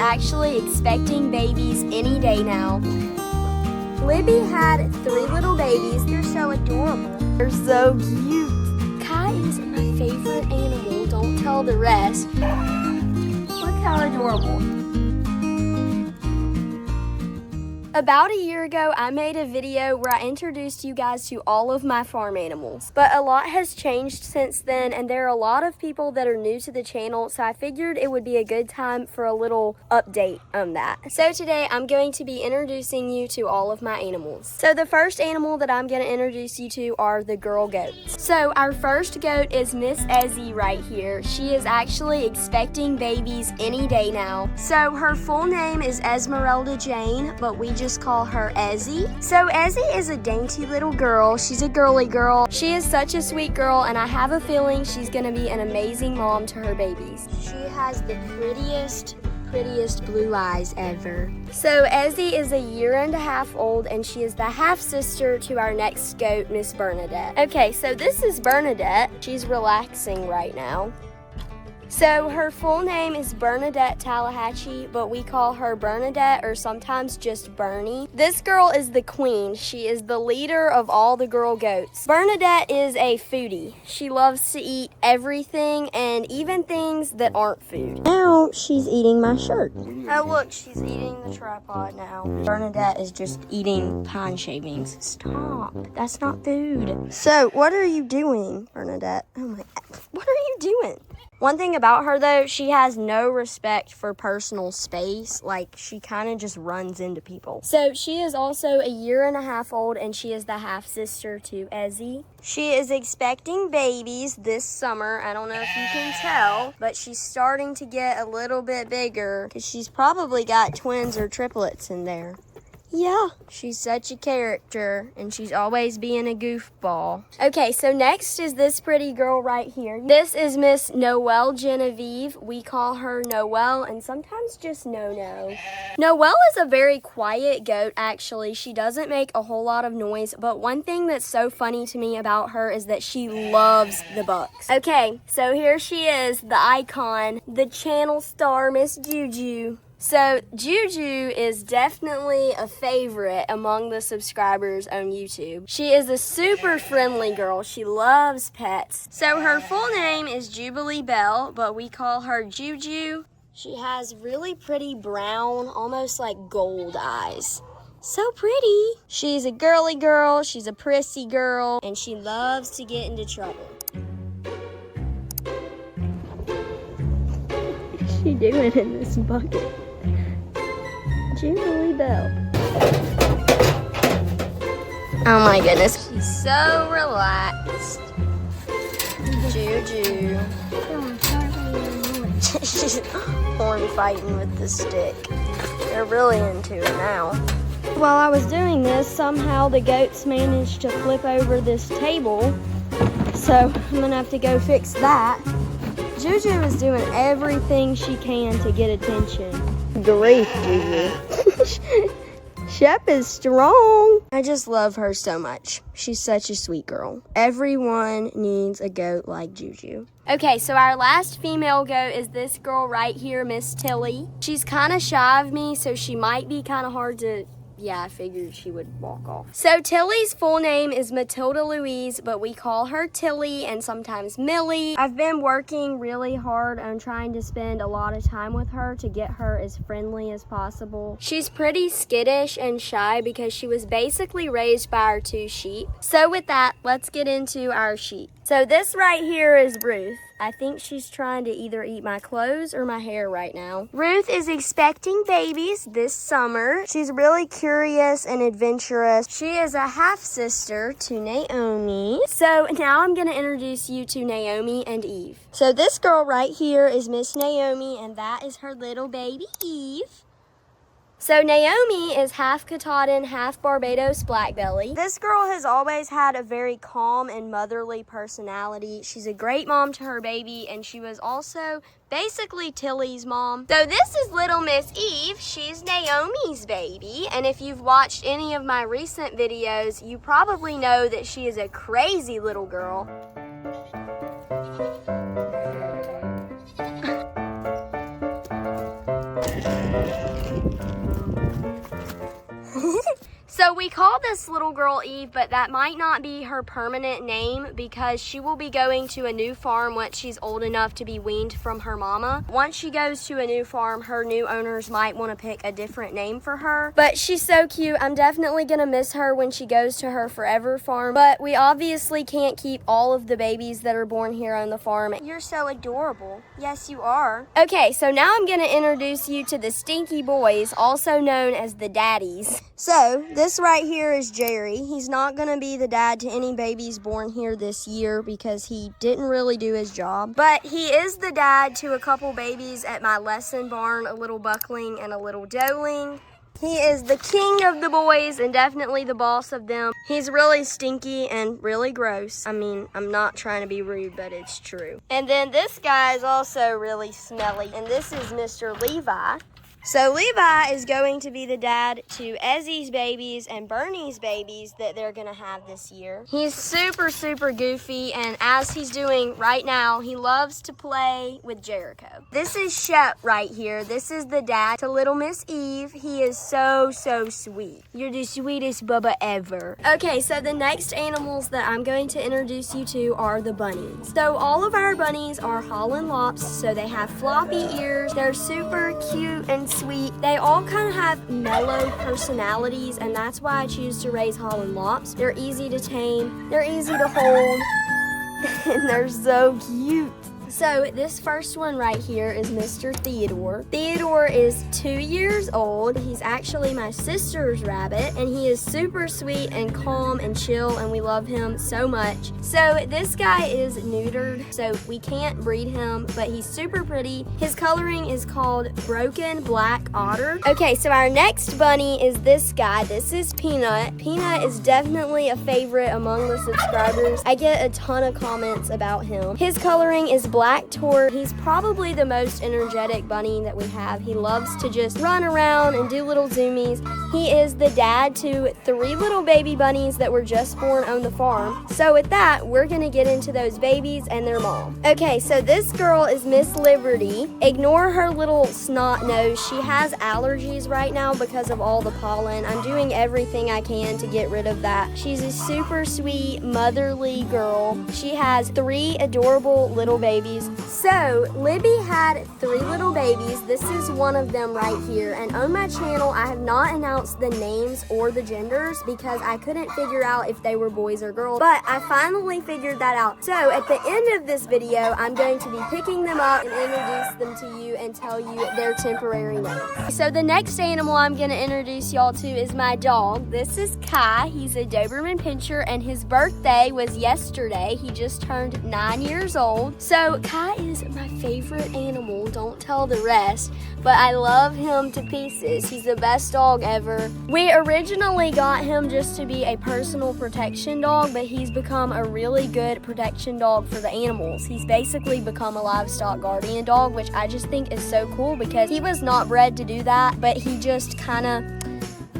actually expecting babies any day now. Libby had 3 little babies. They're so adorable. They're so cute. Kai is my favorite animal. Don't tell the rest. Look how adorable. About a year ago, I made a video where I introduced you guys to all of my farm animals. But a lot has changed since then, and there are a lot of people that are new to the channel, so I figured it would be a good time for a little update on that. So today, I'm going to be introducing you to all of my animals. So the first animal that I'm going to introduce you to are the girl goats. So our first goat is Miss Ezzy right here. She is actually expecting babies any day now. So her full name is Esmeralda Jane, but we just call her Ezzy. So Ezzy is a dainty little girl. She's a girly girl. She is such a sweet girl, and I have a feeling she's gonna be an amazing mom to her babies. She has the prettiest blue eyes ever. So Ezzy is 1.5 years old, and she is the half-sister to our next goat, Miss Bernadette. Okay, so this is Bernadette. She's relaxing right now. So her full name is Bernadette Tallahatchie, but we call her Bernadette or sometimes just Bernie. This girl is the queen. She is the leader of all the girl goats. Bernadette is a foodie. She loves to eat everything and even things that aren't food. Now she's eating my shirt. Oh look, she's eating the tripod now. Bernadette is just eating pine shavings. Stop, that's not food. So what are you doing, Bernadette? Oh my, what are you doing? One thing about her, though, she has no respect for personal space. Like, she kind of just runs into people. So, she is also 1.5 years old, and she is the half-sister to Ezzy. She is expecting babies this summer. I don't know if you can tell, but she's starting to get a little bit bigger because she's probably got twins or triplets in there. Yeah, she's such a character, and she's always being a goofball. Okay, so next is this pretty girl right here. This is Miss Noelle Genevieve. We call her Noelle, and sometimes just No-No. Noelle is a very quiet goat, actually. She doesn't make a whole lot of noise, but one thing that's so funny to me about her is that she loves the bucks. Okay, so here she is, the icon, the channel star, Miss Juju. So, Juju is definitely a favorite among the subscribers on YouTube. She is a super friendly girl. She loves pets. So, her full name is Jubilee Bell, but we call her Juju. She has really pretty brown, almost like gold eyes. So pretty. She's a girly girl, she's a prissy girl, and she loves to get into trouble. What's she doing in this bucket? Jubilee Bell. Oh my goodness. She's so relaxed. Juju. She's horn fighting with the stick. They're really into it now. While I was doing this, somehow the goats managed to flip over this table. So I'm gonna have to go fix that. Juju is doing everything she can to get attention. Grief, Juju. Shep is strong. I just love her so much. She's such a sweet girl. Everyone needs a goat like Juju. Okay, so our last female goat is this girl right here, Miss Tilly. She's kind of shy of me, so she might be kind of hard to... Yeah, I figured she would walk off. So Tilly's full name is Matilda Louise, but we call her Tilly and sometimes Millie. I've been working really hard on trying to spend a lot of time with her to get her as friendly as possible. She's pretty skittish and shy because she was basically raised by our 2 sheep. So with that, let's get into our sheep. So this right here is Ruth. I think she's trying to either eat my clothes or my hair right now. Ruth is expecting babies this summer. She's really curious and adventurous. She is a half-sister to Naomi. So now I'm gonna introduce you to Naomi and Eve. So this girl right here is Miss Naomi, and that is her little baby Eve. So Naomi is half Katahdin, half Barbados Blackbelly. This girl has always had a very calm and motherly personality. She's a great mom to her baby, and she was also basically Tilly's mom. So this is little Miss Eve. She's Naomi's baby, and if you've watched any of my recent videos, you probably know that she is a crazy little girl. So we call this little girl Eve, but that might not be her permanent name because she will be going to a new farm once she's old enough to be weaned from her mama. Once she goes to a new farm, her new owners might want to pick a different name for her. But she's so cute. I'm definitely gonna miss her when she goes to her forever farm. But we obviously can't keep all of the babies that are born here on the farm. You're so adorable. Yes, you are. Okay, so now I'm gonna introduce you to the stinky boys, also known as the daddies. So this right here is Jerry. He's not gonna be the dad to any babies born here this year because he didn't really do his job. But he is the dad to a couple babies at my lesson barn, a little buckling and a little doeling. He is the king of the boys and definitely the boss of them. He's really stinky and really gross. I mean, I'm not trying to be rude, but it's true. And then this guy is also really smelly, and this is Mr. Levi. So Levi is going to be the dad to Ezzy's babies and Bernie's babies that they're gonna have this year. He's super, super goofy, and as he's doing right now, he loves to play with Jericho. This is Shep right here. This is the dad to little Miss Eve. He is so, so sweet. You're the sweetest bubba ever. Okay, so the next animals that I'm going to introduce you to are the bunnies. So all of our bunnies are Holland Lops, so they have floppy ears. They're super cute and sweet. They all kind of have mellow personalities, and that's why I choose to raise Holland Lops. They're easy to tame, they're easy to hold, and they're so cute. So this first one right here is Mr. Theodore. Theodore is 2 years old. He's actually my sister's rabbit, and he is super sweet and calm and chill, and we love him so much. So this guy is neutered, so we can't breed him, but he's super pretty. His coloring is called Broken Black Otter. Okay, so our next bunny is this guy. This is Peanut. Peanut is definitely a favorite among the subscribers. I get a ton of comments about him. His coloring is black Tor. He's probably the most energetic bunny that we have. He loves to just run around and do little zoomies. He is the dad to 3 little baby bunnies that were just born on the farm. So with that, we're gonna get into those babies and their mom. Okay, so this girl is Miss Liberty. Ignore her little snot nose. She has allergies right now because of all the pollen. I'm doing everything I can to get rid of that. She's a super sweet, motherly girl. She has 3 adorable little babies. So Libby had 3 little babies. This is one of them right here, and on my channel I have not announced the names or the genders because I couldn't figure out if they were boys or girls, but I finally figured that out. So at the end of this video, I'm going to be picking them up and introduce them to you and tell you their temporary names. So the next animal I'm going to introduce y'all to is my dog. This is Kai. He's a Doberman Pinscher, and his birthday was yesterday. He just turned 9 years old. So Kai is my favorite animal, don't tell the rest, but I love him to pieces. He's the best dog ever. We originally got him just to be a personal protection dog, but he's become a really good protection dog for the animals. He's basically become a livestock guardian dog, which I just think is so cool because he was not bred to do that, but he just kind of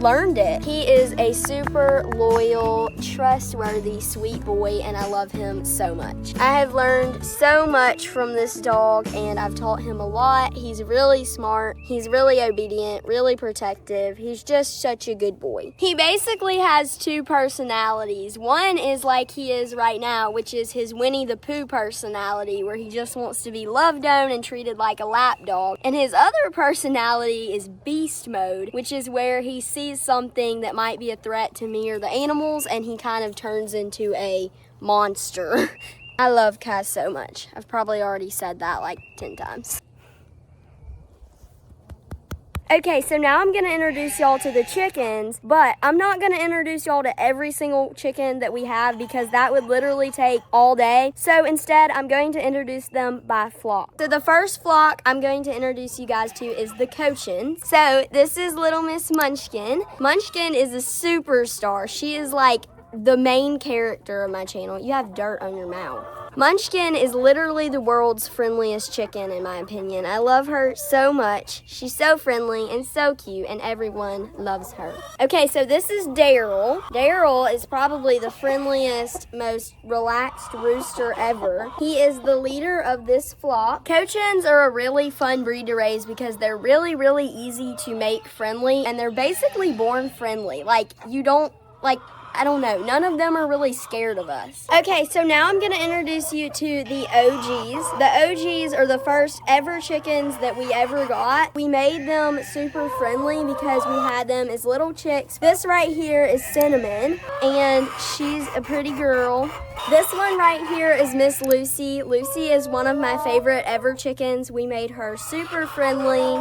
learned it. He is a super loyal, trustworthy, sweet boy, and I love him so much. I have learned so much from this dog, and I've taught him a lot. He's really smart. He's really obedient, really protective. He's just such a good boy. He basically has 2 personalities. One is like he is right now, which is his Winnie the Pooh personality, where he just wants to be loved on and treated like a lap dog. And his other personality is beast mode, which is where he sees something that might be a threat to me or the animals, and he kind of turns into a monster. I love Kai so much. I've probably already said that like 10 times. Okay, so now I'm going to introduce y'all to the chickens, but I'm not going to introduce y'all to every single chicken that we have because that would literally take all day. So instead, I'm going to introduce them by flock. So the first flock I'm going to introduce you guys to is the Cochins. So this is little Miss Munchkin. Munchkin is a superstar. She is like the main character of my channel. You have dirt on your mouth. Munchkin is literally the world's friendliest chicken, in my opinion. I love her so much. She's so friendly and so cute, and everyone loves her. Okay, so this is Daryl. Daryl is probably the friendliest, most relaxed rooster ever. He is the leader of this flock. Cochins are a really fun breed to raise because they're really, really easy to make friendly, and they're basically born friendly. I don't know. None of them are really scared of us. Okay, so now I'm going to introduce you to the OGs. The OGs are the first ever chickens that we ever got. We made them super friendly because we had them as little chicks. This right here is Cinnamon, and she's a pretty girl. This one right here is Miss Lucy. Lucy is one of my favorite ever chickens. We made her super friendly.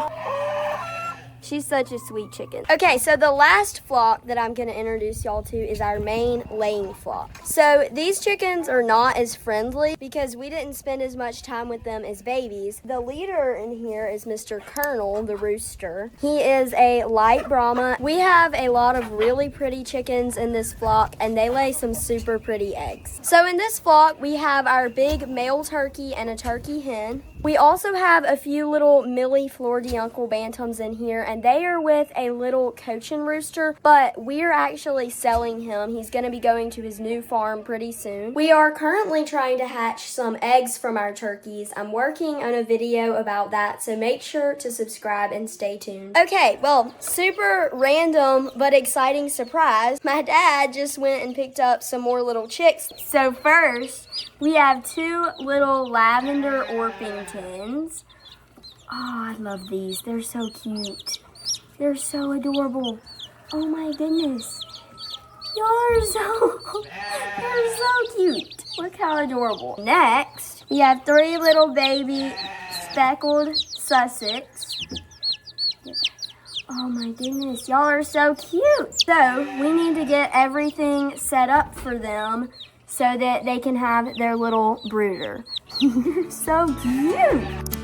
She's such a sweet chicken. Okay, so the last flock that I'm gonna introduce y'all to is our main laying flock. So these chickens are not as friendly because we didn't spend as much time with them as babies. The leader in here is Mr. Colonel, the rooster. He is a light Brahma. We have a lot of really pretty chickens in this flock, and they lay some super pretty eggs. So in this flock, we have our big male turkey and a turkey hen. We also have a few little Millie Fleur d'Uncle Bantams in here, and they are with a little Cochin rooster, but we're actually selling him. He's going to be going to his new farm pretty soon. We are currently trying to hatch some eggs from our turkeys. I'm working on a video about that, so make sure to subscribe and stay tuned. Okay, well, super random but exciting surprise. My dad just went and picked up some more little chicks. So first, we have two little lavender Orpingtons. Oh, I love these. They're so cute. They're so adorable. Oh my goodness. Y'all are they're so cute. Look how adorable. Next, we have three little baby speckled Sussex. Oh my goodness, y'all are so cute. So we need to get everything set up for them so that they can have their little brooder. So cute.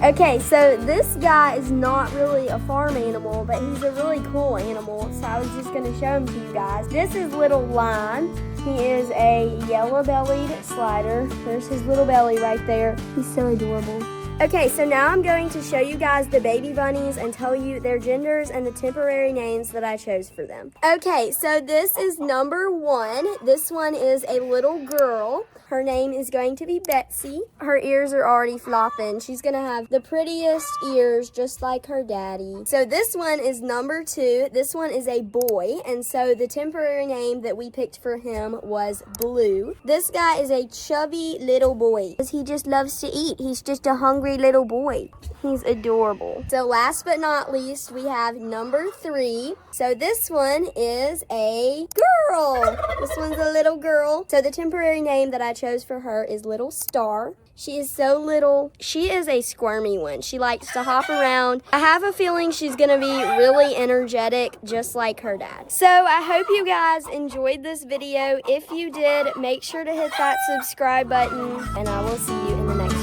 Okay, so this guy is not really a farm animal, but he's a really cool animal, so I was just going to show him to you guys. This is Little Lion. He is a yellow-bellied slider. There's his little belly right there. He's so adorable. Okay, so now I'm going to show you guys the baby bunnies and tell you their genders and the temporary names that I chose for them. Okay, so this is number 1. This one is a little girl. Her name is going to be Betsy. Her ears are already flopping. She's going to have the prettiest ears just like her daddy. So this one is number 2. This one is a boy, and so the temporary name that we picked for him was Blue. This guy is a chubby little boy because he just loves to eat. He's just a hungry little boy. He's adorable. So last but not least, we have number 3. So this one is a girl. This one's a little girl. So the temporary name that I chose for her is Little Star. She is so little. She is a squirmy one. She likes to hop around. I have a feeling she's going to be really energetic, just like her dad. So I hope you guys enjoyed this video. If you did, make sure to hit that subscribe button, and I will see you in the next